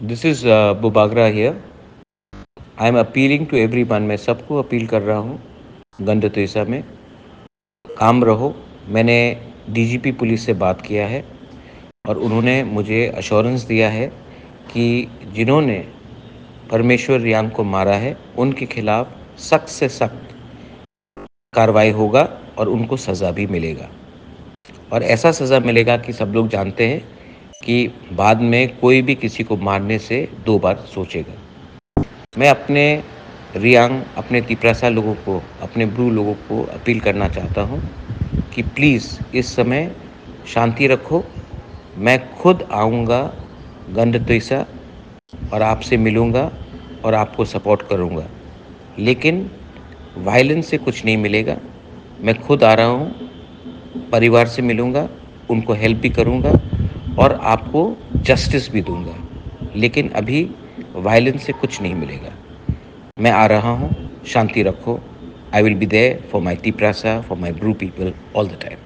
This is Bubagra here. I am appealing to everyone. मैं सबको appeal कर रहा हूँ गंडतोइसा में काम रहो। मैंने डीजीपी पुलिस से बात किया है और उन्होंने मुझे अश्योरेंस दिया है कि जिन्होंने परमेश्वर रियांग को मारा है उनके खिलाफ सख्त से सख्त कार्रवाई होगा और उनको सज़ा भी मिलेगा। और ऐसा सज़ा मिलेगा कि सब लोग जानते हैं कि बाद में कोई भी किसी को मारने से 2 बार सोचेगा। मैं अपने रियांग, अपने तिपरासा लोगों को, अपने ब्रू लोगों को अपील करना चाहता हूँ कि प्लीज़ इस समय शांति रखो। मैं खुद आऊँगा गंडतोइसा और आपसे मिलूँगा और आपको सपोर्ट करूँगा, लेकिन वायलेंस से कुछ नहीं मिलेगा। मैं खुद आ रहा हूँ, परिवार से मिलूँगा, उनको हेल्प भी करूँगा और आपको जस्टिस भी दूँगा, लेकिन अभी वायलेंस से कुछ नहीं मिलेगा। मैं आ रहा हूँ, शांति रखो। I will be there for my Tiprasa, for my Bru people all the time.